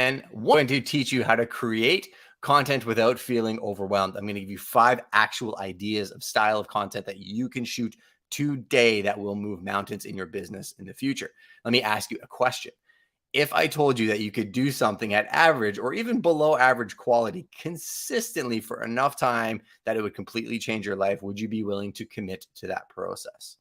again. I'm going to teach you how to create content without feeling overwhelmed. I'm going to give you 5 actual ideas of style of content that you can shoot today that will move mountains in your business in the future. Let me ask you a question. If I told you that you could do something at average or even below average quality consistently for enough time that it would completely change your life, would you be willing to commit to that process?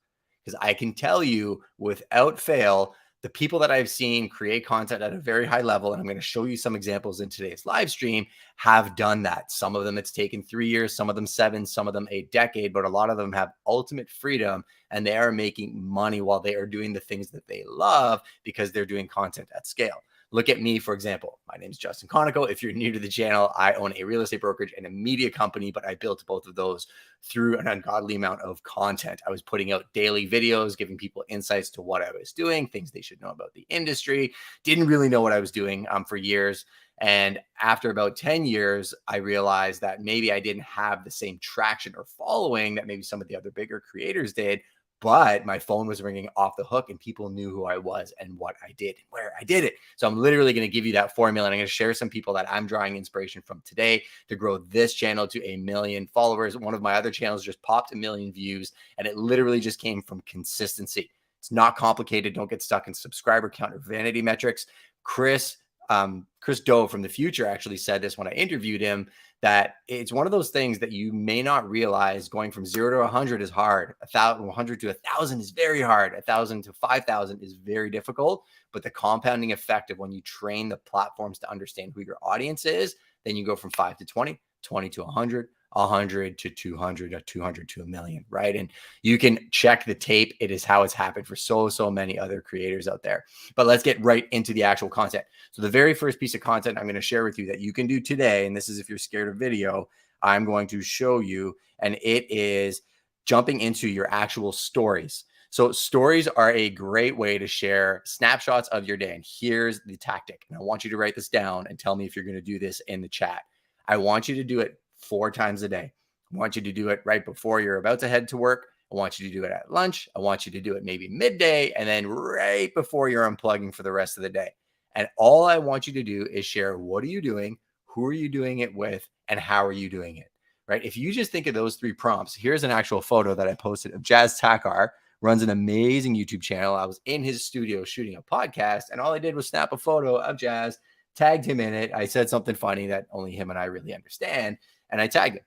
Because I can tell you without fail, the people that I've seen create content at a very high level, and I'm going to show you some examples in today's live stream, have done that. Some of them it's taken 3 years, some of them 7, some of them a decade, but a lot of them have ultimate freedom and they are making money while they are doing the things that they love because they're doing content at scale. Look at me, for example. My name is Justin Conoco. If you're new to the channel, I own a real estate brokerage and a media company, but I built both of those through an ungodly amount of content. I was putting out daily videos, giving people insights to what I was doing, things they should know about the industry. Didn't really know what I was doing for years. And after about 10 years, I realized that maybe I didn't have the same traction or following that maybe some of the other bigger creators did. But my phone was ringing off the hook and people knew who I was and what I did and where I did it. So I'm literally going to give you that formula. And I'm going to share some people that I'm drawing inspiration from today to grow this channel to 1 million followers. One of my other channels just popped 1 million views and it literally just came from consistency. It's not complicated. Don't get stuck in subscriber count or vanity metrics. Chris Do from the future actually said this when I interviewed him, that it's one of those things that you may not realize. Going from 0 to 100 is hard. 100 to 1,000 is very hard. 1,000 to 5,000 is very difficult. But the compounding effect of when you train the platforms to understand who your audience is, then you go from 5 to 20, 20 to 100, 100 to 200, 200 to 1 million, right? And you can check the tape. It is how it's happened for so many other creators out there. But let's get right into the actual content. So the very first piece of content I'm going to share with you that you can do today, and this is if you're scared of video, I'm going to show you, and it is jumping into your actual stories. So stories are a great way to share snapshots of your day. And here's the tactic. And I want you to write this down and tell me if you're going to do this in the chat. I want you to do it 4 times a day. I want you to do it right before you're about to head to work. I want you to do it at lunch. I want you to do it maybe midday and then right before you're unplugging for the rest of the day. And all I want you to do is share, what are you doing? Who are you doing it with? And how are you doing it? Right? If you just think of those 3 prompts, here's an actual photo that I posted of Jazz Takar, runs an amazing YouTube channel. I was in his studio shooting a podcast and all I did was snap a photo of Jazz, tagged him in it. I said something funny that only him and I really understand, and I tagged him.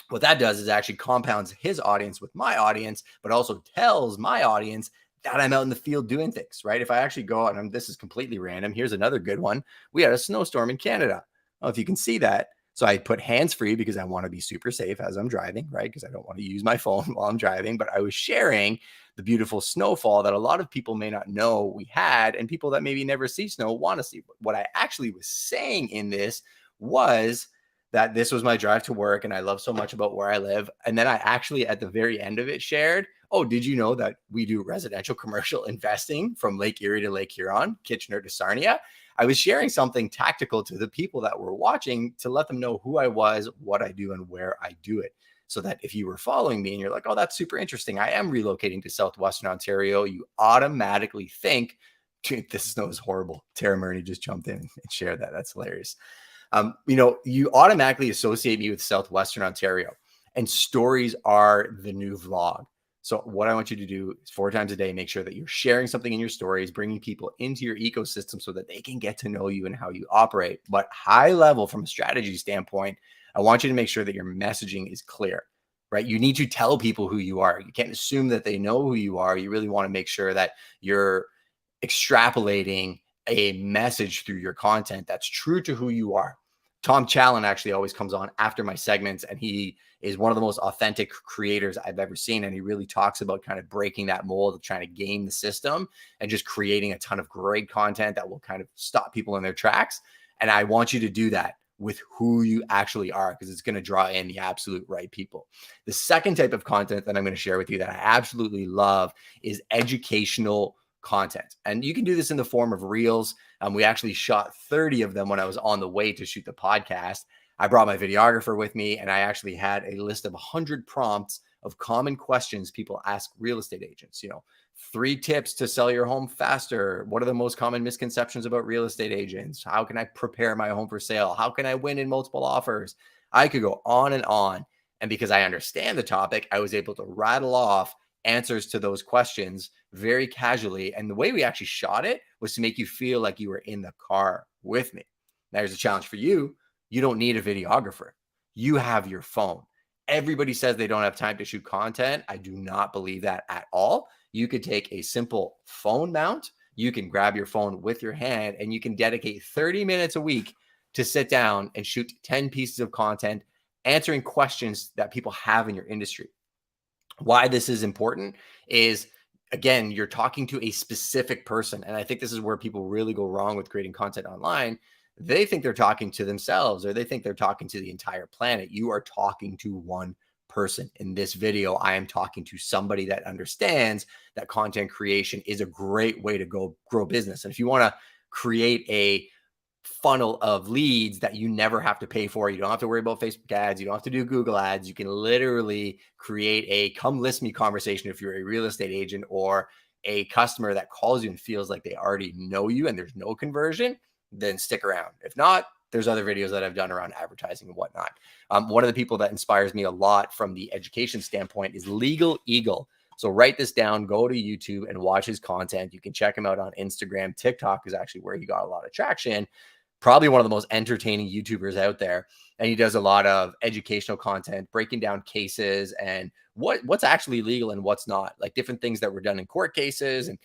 What that does is actually compounds his audience with my audience, but also tells my audience that I'm out in the field doing things, right? If I actually go out, and this is completely random. Here's another good one. We had a snowstorm in Canada. I don't know if you can see that. So I put hands-free because I want to be super safe as I'm driving, right? Because I don't want to use my phone while I'm driving, but I was sharing the beautiful snowfall that a lot of people may not know we had, and people that maybe never see snow want to see. What I actually was saying in this was that this was my drive to work and I love so much about where I live. And then I actually, at the very end of it, shared, oh, did you know that we do residential commercial investing from Lake Erie to Lake Huron, Kitchener to Sarnia? I was sharing something tactical to the people that were watching to let them know who I was, what I do, and where I do it. So that if you were following me and you're like, oh, that's super interesting, I am relocating to Southwestern Ontario, you automatically think, this snow is horrible. Tara Murney just jumped in and shared that. That's hilarious. You automatically associate me with Southwestern Ontario, and stories are the new vlog. So what I want you to do is 4 times a day, make sure that you're sharing something in your stories, bringing people into your ecosystem so that they can get to know you and how you operate. But high level, from a strategy standpoint, I want you to make sure that your messaging is clear, right? You need to tell people who you are. You can't assume that they know who you are. You really want to make sure that you're extrapolating a message through your content that's true to who you are. Tom Challen actually always comes on after my segments, and he is one of the most authentic creators I've ever seen. And he really talks about kind of breaking that mold of trying to game the system and just creating a ton of great content that will kind of stop people in their tracks. And I want you to do that with who you actually are, because it's going to draw in the absolute right people. The second type of content that I'm going to share with you that I absolutely love is educational content. And you can do this in the form of reels. We actually shot 30 of them when I was on the way to shoot the podcast. I brought my videographer with me, and I actually had a list of 100 prompts of common questions people ask real estate agents. 3 tips to sell your home faster. What are the most common misconceptions about real estate agents? How can I prepare my home for sale? How can I win in multiple offers? I could go on and on. And because I understand the topic, I was able to rattle off answers to those questions very casually. And the way we actually shot it was to make you feel like you were in the car with me. Now, here's a challenge for you. You don't need a videographer. You have your phone. Everybody says they don't have time to shoot content. I do not believe that at all. You could take a simple phone mount. You can grab your phone with your hand and you can dedicate 30 minutes a week to sit down and shoot 10 pieces of content, answering questions that people have in your industry. Why this is important is, again, you're talking to a specific person. And I think this is where people really go wrong with creating content online. They think they're talking to themselves, or they think they're talking to the entire planet. You are talking to one person. In this video, I am talking to somebody that understands that content creation is a great way to go grow business. And if you want to create a funnel of leads that you never have to pay for, you don't have to worry about Facebook ads, you don't have to do Google ads, you can literally create a come list me conversation if you're a real estate agent or a customer that calls you and feels like they already know you and there's no conversion, then stick around. If not, there's other videos that I've done around advertising and whatnot. One of the people that inspires me a lot from the education standpoint is Legal Eagle. So write this down, go to YouTube and watch his content. You can check him out on Instagram. TikTok is actually where he got a lot of traction. Probably one of the most entertaining YouTubers out there. And he does a lot of educational content, breaking down cases and what's actually legal and what's not, like different things that were done in court cases and,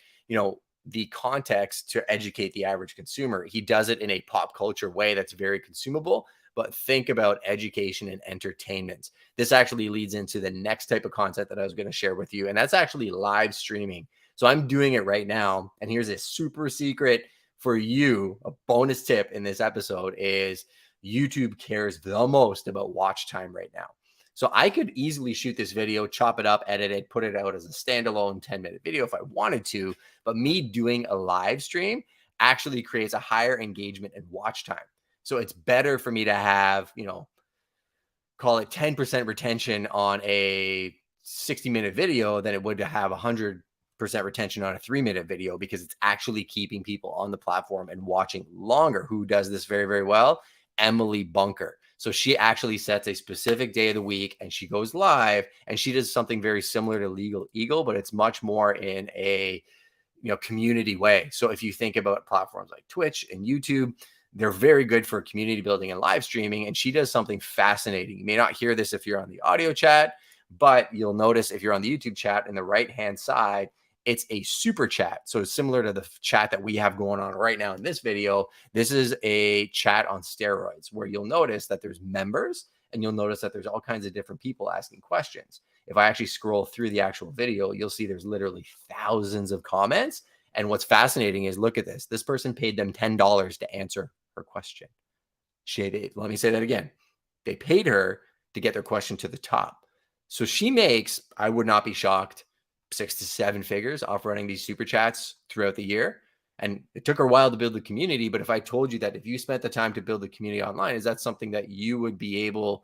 the context to educate the average consumer. He does it in a pop culture way that's very consumable, but think about education and entertainment. This actually leads into the next type of content that I was going to share with you. And that's actually live streaming. So I'm doing it right now. And here's a super secret for you. A bonus tip in this episode is YouTube cares the most about watch time right now. So I could easily shoot this video, chop it up, edit it, put it out as a standalone 10-minute video if I wanted to. But me doing a live stream actually creates a higher engagement and watch time. So it's better for me to have, call it 10% retention on a 60-minute video than it would to have 100% retention on a 3-minute video, because it's actually keeping people on the platform and watching longer. Who does this very, very well? Emily Bunker. So she actually sets a specific day of the week and she goes live and she does something very similar to Legal Eagle, but it's much more in a community way. So if you think about platforms like Twitch and YouTube, they're very good for community building and live streaming. And she does something fascinating. You may not hear this if you're on the audio chat, but you'll notice if you're on the YouTube chat in the right-hand side, it's a super chat. So similar to the chat that we have going on right now in this video, this is a chat on steroids where you'll notice that there's members and you'll notice that there's all kinds of different people asking questions. If I actually scroll through the actual video, you'll see there's literally thousands of comments. And what's fascinating is, look at this. This person paid them $10 to answer her question. Let me say that again. They paid her to get their question to the top. So she makes, I would not be shocked, 6 to 7 figures off running these super chats throughout the year. And it took her a while to build the community. But if I told you that if you spent the time to build the community online, is that something that you would be able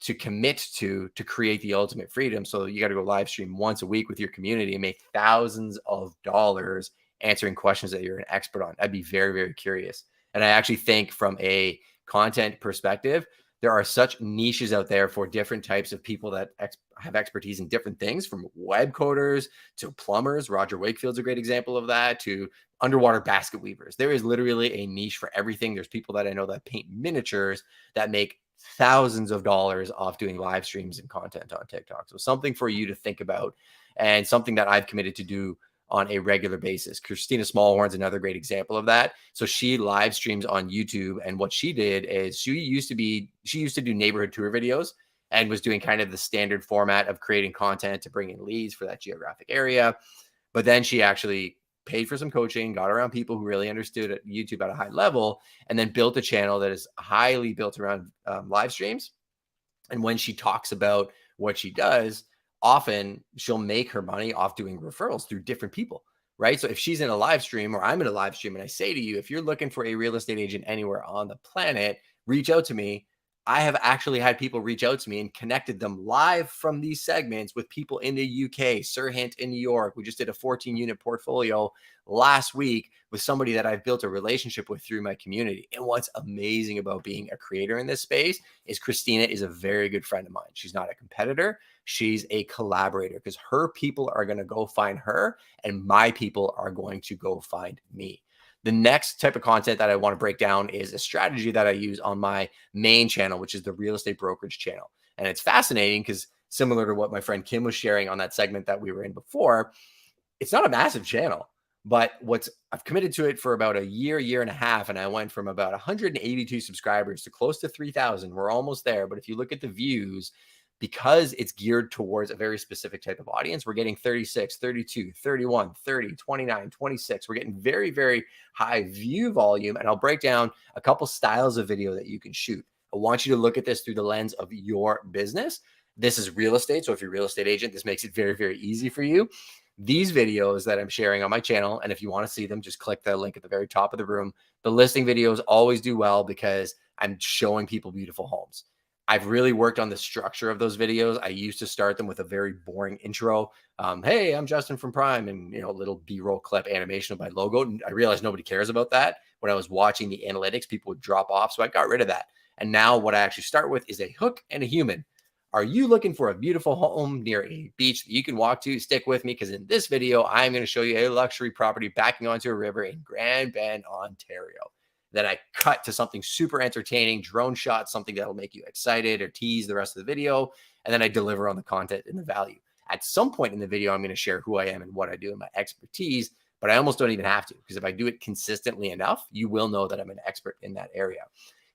to commit to create the ultimate freedom? So you got to go live stream once a week with your community and make thousands of dollars answering questions that you're an expert on. I'd be very, very curious. And I actually think from a content perspective, there are such niches out there for different types of people that have expertise in different things, from web coders to plumbers. Roger Wakefield's a great example of that, to underwater basket weavers. There is literally a niche for everything. There's people that I know that paint miniatures that make thousands of dollars off doing live streams and content on TikTok. So something for you to think about, and something that I've committed to do on a regular basis. Christina Smallhorn's another great example of that. So she live streams on YouTube, and what she did is she used to do neighborhood tour videos and was doing kind of the standard format of creating content to bring in leads for that geographic area. But then she actually paid for some coaching, got around people who really understood YouTube at a high level, and then built a channel that is highly built around live streams. And when she talks about what she does, often she'll make her money off doing referrals through different people, right? So if she's in a live stream or I'm in a live stream and I say to you, if you're looking for a real estate agent anywhere on the planet, reach out to me. I have actually had people reach out to me and connected them live from these segments with people in the UK, Sirhint in New York. We just did a 14-unit portfolio last week with somebody that I've built a relationship with through my community. And what's amazing about being a creator in this space is Christina is a very good friend of mine. She's not a competitor. She's a collaborator because her people are going to go find her and my people are going to go find me. The next type of content that I want to break down is a strategy that I use on my main channel, which is the real estate brokerage channel. And it's fascinating because similar to what my friend Kim was sharing on that segment that we were in before, it's not a massive channel, but I've committed to it for about a year and a half. And I went from about 182 subscribers to close to 3,000. We're almost there. But if you look at the views, because it's geared towards a very specific type of audience, we're getting 36, 32, 31, 30, 29, 26. We're getting very, very high view volume. And I'll break down a couple styles of video that you can shoot. I want you to look at this through the lens of your business. This is real estate. So if you're a real estate agent, this makes it very, very easy for you. These videos that I'm sharing on my channel, and if you want to see them, just click the link at the very top of the room. The listing videos always do well because I'm showing people beautiful homes. I've really worked on the structure of those videos. I used to start them with a very boring intro. Hey, I'm Justin from Prime, and a little B-roll clip animation of my logo. And I realized nobody cares about that. When I was watching the analytics, people would drop off. So I got rid of that. And now what I actually start with is a hook and a human. Are you looking for a beautiful home near a beach that you can walk to? Stick with me because in this video, I'm going to show you a luxury property backing onto a river in Grand Bend, Ontario. Then I cut to something super entertaining, drone shot, something that'll make you excited or tease the rest of the video. And then I deliver on the content and the value. At some point in the video, I'm going to share who I am and what I do and my expertise, but I almost don't even have to because if I do it consistently enough, you will know that I'm an expert in that area.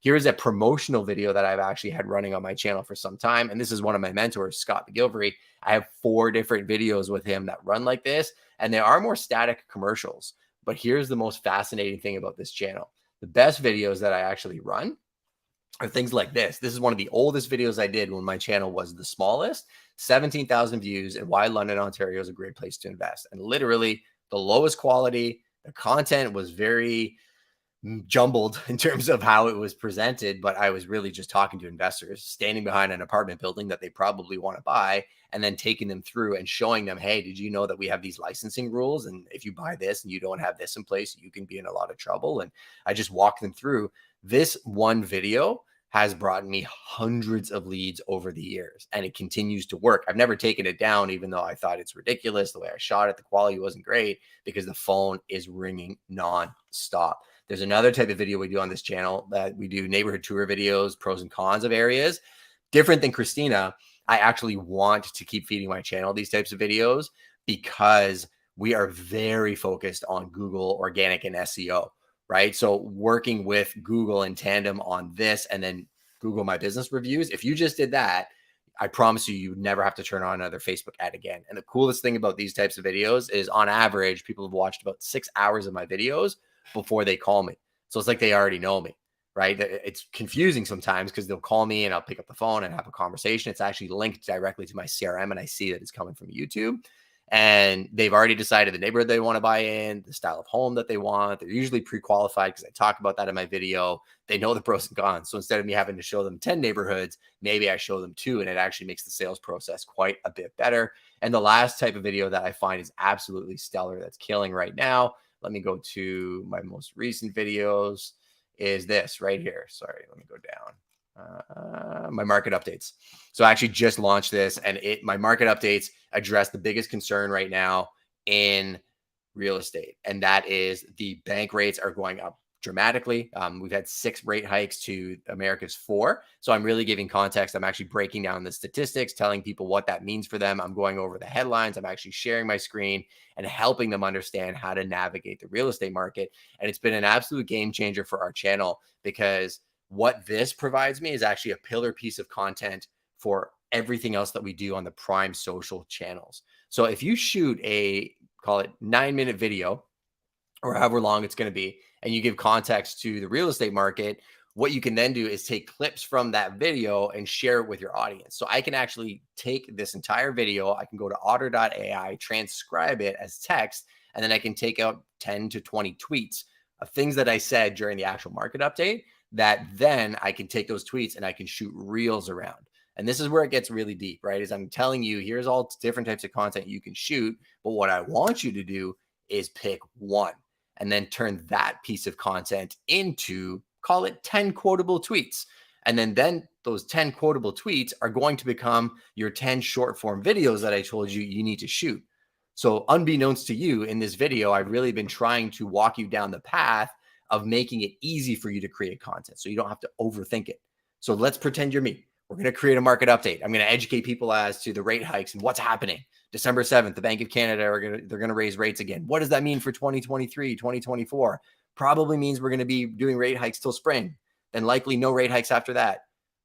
Here is a promotional video that I've actually had running on my channel for some time. And this is one of my mentors, Scott McGilvery. I have 4 different videos with him that run like this, and they are more static commercials. But here's the most fascinating thing about this channel. The best videos that I actually run are things like this. This is one of the oldest videos I did when my channel was the smallest, 17,000 views, and why London, Ontario is a great place to invest. And literally the lowest quality, the content was very jumbled in terms of how it was presented, but I was really just talking to investors standing behind an apartment building that they probably want to buy and then taking them through and showing them, hey, did you know that we have these licensing rules? And if you buy this and you don't have this in place, you can be in a lot of trouble. And I just walked them through. This one video has brought me hundreds of leads over the years and it continues to work. I've never taken it down, even though I thought it's ridiculous the way I shot it. The quality wasn't great because the phone is ringing nonstop. There's another type of video we do on this channel that we do neighborhood tour videos, pros and cons of areas. Different than Christina, I actually want to keep feeding my channel these types of videos because we are very focused on Google organic and SEO, right? So working with Google in tandem on this and then Google My Business reviews. If you just did that, I promise you, you would never have to turn on another Facebook ad again. And the coolest thing about these types of videos is on average, people have watched about 6 hours of my videos before they call me. So it's like they already know me, right? It's confusing sometimes because they'll call me and I'll pick up the phone and have a conversation. It's actually linked directly to my CRM and I see that it's coming from YouTube. And they've already decided the neighborhood they want to buy in, the style of home that they want. They're usually pre-qualified because I talk about that in my video. They know the pros and cons. So instead of me having to show them 10 neighborhoods, maybe I show them 2 and it actually makes the sales process quite a bit better. And the last type of video that I find is absolutely stellar that's killing right now. Let me go to my most recent videos is this right here. Sorry, let me go down. My market updates. So I actually just launched this and my market updates address the biggest concern right now in real estate. And that is the bank rates are going up dramatically. We've had 6 rate hikes to America's 4. So I'm really giving context. I'm actually breaking down the statistics, telling people what that means for them. I'm going over the headlines. I'm actually sharing my screen and helping them understand how to navigate the real estate market. And it's been an absolute game changer for our channel because what this provides me is actually a pillar piece of content for everything else that we do on the Prime social channels. So if you shoot a, call it 9-minute video or however long it's going to be, and you give context to the real estate market, what you can then do is take clips from that video and share it with your audience. So I can actually take this entire video, I can go to otter.ai, transcribe it as text, and then I can take out 10 to 20 tweets of things that I said during the actual market update that then I can take those tweets and I can shoot reels around. And this is where it gets really deep, right? Is I'm telling you, here's all different types of content you can shoot. But what I want you to do is pick one and then turn that piece of content into, call it 10 quotable tweets. And then those 10 quotable tweets are going to become your 10 short form videos that I told you you need to shoot. So unbeknownst to you in this video, I've really been trying to walk you down the path of making it easy for you to create content so you don't have to overthink it. So let's pretend you're me. We're going to create a market update. I'm going to educate people as to the rate hikes and what's happening. December 7th, the Bank of Canada they're going to raise rates again. What does that mean for 2023, 2024? Probably means we're going to be doing rate hikes till spring, then likely no rate hikes after that.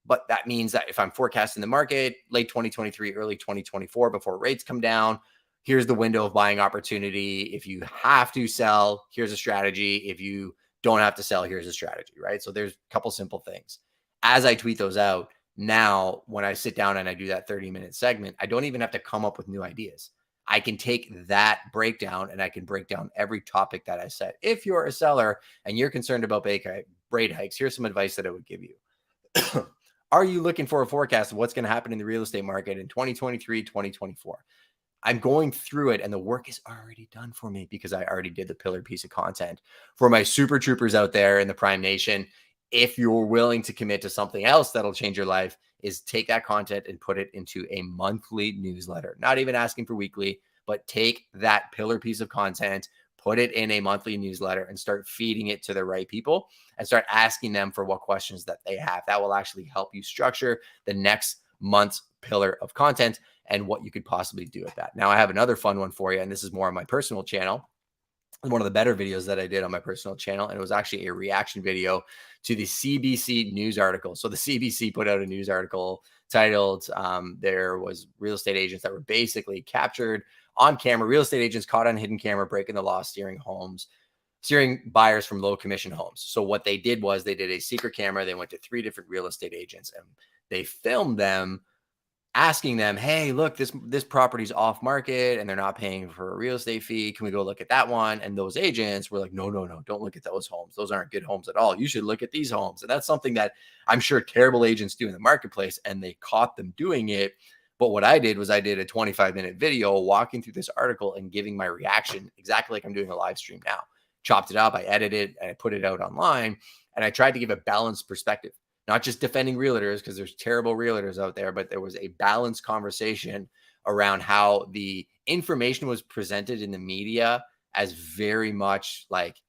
But that means that if I'm forecasting the market late 2023, early 2024 before rates come down, here's the window of buying opportunity. If you have to sell, here's a strategy. If you don't have to sell, here's a strategy, right? So there's a couple simple things. As I tweet those out, now when I sit down and I do that 30-minute segment, I don't even have to come up with new ideas. I can take that breakdown and I can break down every topic that I said. If you're a seller and you're concerned about rate hikes, here's some advice that I would give you. Are you looking for a forecast of what's going to happen in the real estate market in 2023, 2024? I'm going through it and the work is already done for me because I already did the pillar piece of content. For my super troopers out there in the Prime Nation, if you're willing to commit to something else that'll change your life, is take that content and put it into a monthly newsletter. Not even asking for weekly, but take that pillar piece of content, put it in a monthly newsletter and start feeding it to the right people and start asking them for what questions that they have. That will actually help you structure the next month's pillar of content and what you could possibly do with that. Now, I have another fun one for you, and this is more on my personal channel. One of the better videos that I did on my personal channel, and it was actually a reaction video to the CBC news article. So the CBC put out a news article titled, there was real estate agents that were basically captured on camera, real estate agents caught on hidden camera breaking the law, steering buyers from low commission homes. So what they did was they did a secret camera. They went to 3 different real estate agents and they filmed them asking them, hey, look, this property's off market and they're not paying for a real estate fee. Can we go look at that one? And those agents were like, no, don't look at those homes. Those aren't good homes at all. You should look at these homes. And that's something that I'm sure terrible agents do in the marketplace, and they caught them doing it. But what I did was I did a 25-minute video walking through this article and giving my reaction exactly like I'm doing a live stream now. Chopped it up, I edited it, and I put it out online. And I tried to give a balanced perspective. Not just defending realtors because there's terrible realtors out there, but there was a balanced conversation around how the information was presented in the media as very much like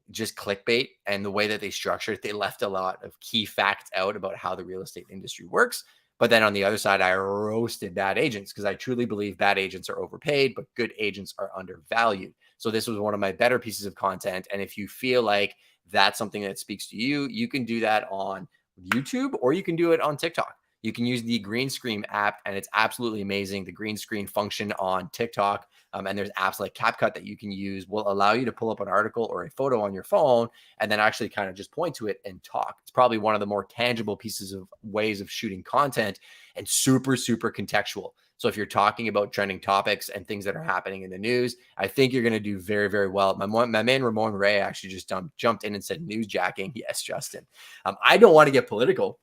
just clickbait, and the way that they structured it, they left a lot of key facts out about how the real estate industry works. But then on the other side, I roasted bad agents because I truly believe bad agents are overpaid, but good agents are undervalued. So this was one of my better pieces of content. And if you feel like that's something that speaks to you, you can do that on YouTube or you can do it on TikTok. You can use the green screen app, and it's absolutely amazing. The green screen function on TikTok, and there's apps like CapCut that you can use, will allow you to pull up an article or a photo on your phone and then actually kind of just point to it and talk. It's probably one of the more tangible pieces of ways of shooting content, and super, super contextual. So if you're talking about trending topics and things that are happening in the news, I think you're going to do very, very well. My man Ramon Ray actually just jumped in and said newsjacking. Yes, Justin. I don't want to get political,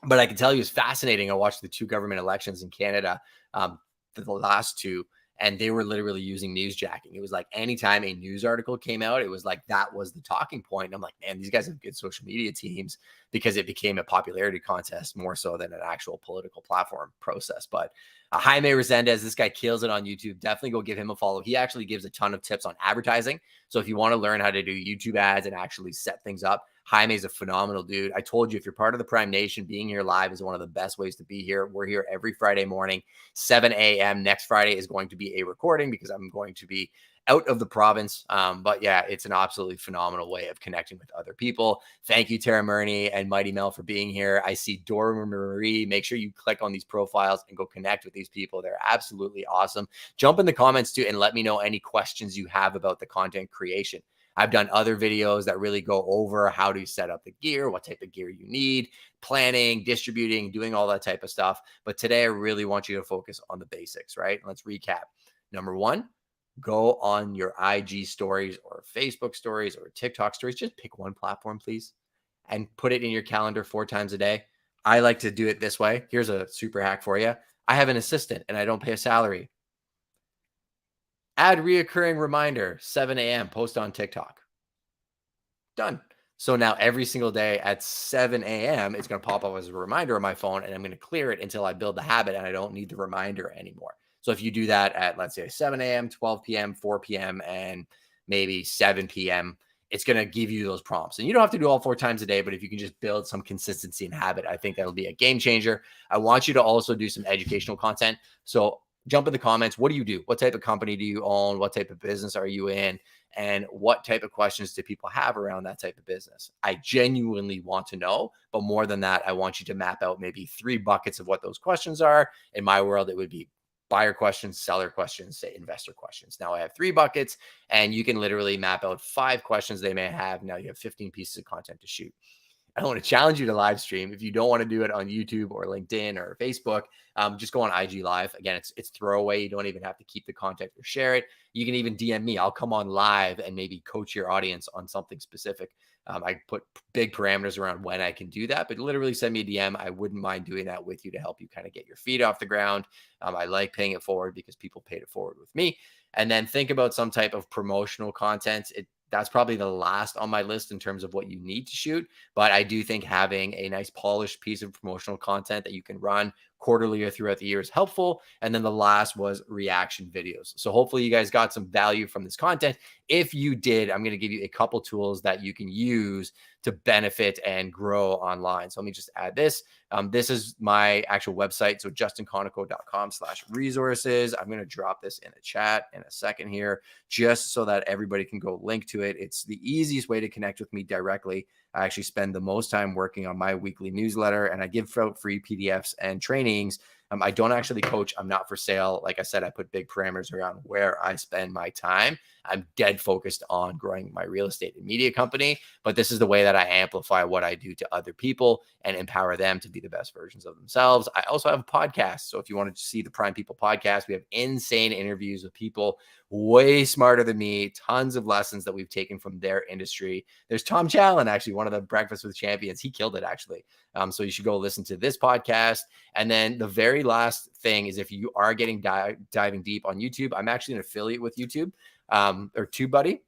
but I can tell you it's fascinating. I watched the 2 government elections in Canada, the last 2, and they were literally using newsjacking. It was like anytime a news article came out, it was like that was the talking point. And I'm like, man, these guys have good social media teams, because it became a popularity contest more so than an actual political platform process. But Jaime Resendez, this guy kills it on YouTube. Definitely go give him a follow. He actually gives a ton of tips on advertising. So if you want to learn how to do YouTube ads and actually set things up, Jaime is a phenomenal dude. I told you, if you're part of the Prime Nation, being here live is one of the best ways to be here. We're here every Friday morning, 7 a.m. Next Friday is going to be a recording because I'm going to be out of the province. But yeah, it's an absolutely phenomenal way of connecting with other people. Thank you, Tara Murney and Mighty Mel, for being here. I see Dora Marie. Make sure you click on these profiles and go connect with these people. They're absolutely awesome. Jump in the comments too and let me know any questions you have about the content creation. I've done other videos that really go over how to set up the gear, what type of gear you need, planning, distributing, doing all that type of stuff. But today I really want you to focus on the basics, right? Let's recap. Number 1, go on your IG stories or Facebook stories or TikTok stories. Just pick one platform, please, and put it in your calendar 4 times a day. I like to do it this way. Here's a super hack for you. I have an assistant and I don't pay a salary. Add reoccurring reminder, 7 a.m., post on TikTok. Done. So now every single day at 7 a.m., it's going to pop up as a reminder on my phone, and I'm going to clear it until I build the habit and I don't need the reminder anymore. So if you do that at, let's say, 7 a.m., 12 p.m., 4 p.m., and maybe 7 p.m., it's going to give you those prompts. And you don't have to do all 4 times a day, but if you can just build some consistency and habit, I think that'll be a game changer. I want you to also do some educational content. So jump in the comments. What do you do? What type of company do you own? What type of business are you in? And what type of questions do people have around that type of business? I genuinely want to know, but more than that, I want you to map out maybe 3 buckets of what those questions are. In my world, it would be buyer questions, seller questions, say investor questions. Now I have 3 buckets, and you can literally map out 5 questions they may have. Now you have 15 pieces of content to shoot. I want to challenge you to live stream. If you don't want to do it on YouTube or LinkedIn or Facebook, just go on IG Live. Again, it's throwaway. You don't even have to keep the content or share it. You can even DM me. I'll come on live and maybe coach your audience on something specific. I put big parameters around when I can do that, but literally send me a DM. I wouldn't mind doing that with you to help you kind of get your feet off the ground. I like paying it forward because people paid it forward with me. And then think about some type of promotional content. That's probably the last on my list in terms of what you need to shoot. But I do think having a nice polished piece of promotional content that you can run quarterly or throughout the year is helpful. And then the last was reaction videos. So hopefully you guys got some value from this content. If you did, I'm going to give you a couple tools that you can use to benefit and grow online. So let me just add this. This is my actual website. So justinconoco.com/resources. I'm going to drop this in the chat in a second here, just so that everybody can go link to it. It's the easiest way to connect with me directly. I actually spend the most time working on my weekly newsletter, and I give out free PDFs and trainings. I don't actually coach. I'm not for sale. Like I said, I put big parameters around where I spend my time. I'm dead focused on growing my real estate and media company, but this is the way that I amplify what I do to other people and empower them to be the best versions of themselves. I also have a podcast. So if you want to see the Prime People podcast, we have insane interviews with people way smarter than me, tons of lessons that we've taken from their industry. There's Tom Challen, actually, one of the Breakfast with Champions. He killed it, actually. So you should go listen to this podcast. And then the very last thing is, if you are getting diving deep on YouTube, I'm actually an affiliate with YouTube or TubeBuddy.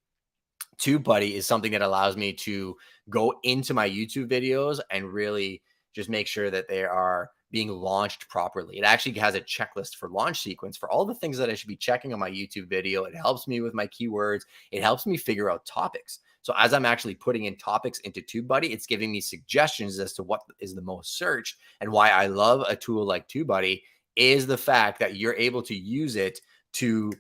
TubeBuddy is something that allows me to go into my YouTube videos and really just make sure that they are being launched properly. It actually has a checklist for launch sequence for all the things that I should be checking on my YouTube video. It helps me with my keywords. It helps me figure out topics. So as I'm actually putting in topics into TubeBuddy, it's giving me suggestions as to what is the most searched. And why I love a tool like TubeBuddy is the fact that you're able to use it to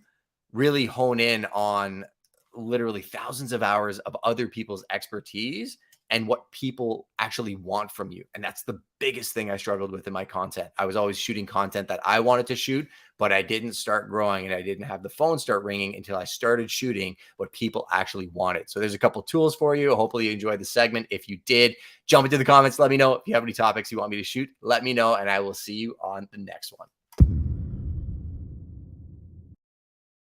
really hone in on literally thousands of hours of other people's expertise and what people actually want from you. And that's the biggest thing I struggled with in my content. I was always shooting content that I wanted to shoot, but I didn't start growing and I didn't have the phone start ringing until I started shooting what people actually wanted. So there's a couple tools for you. Hopefully you enjoyed the segment. If you did, jump into the comments. Let me know. If you have any topics you want me to shoot, let me know, and I will see you on the next one.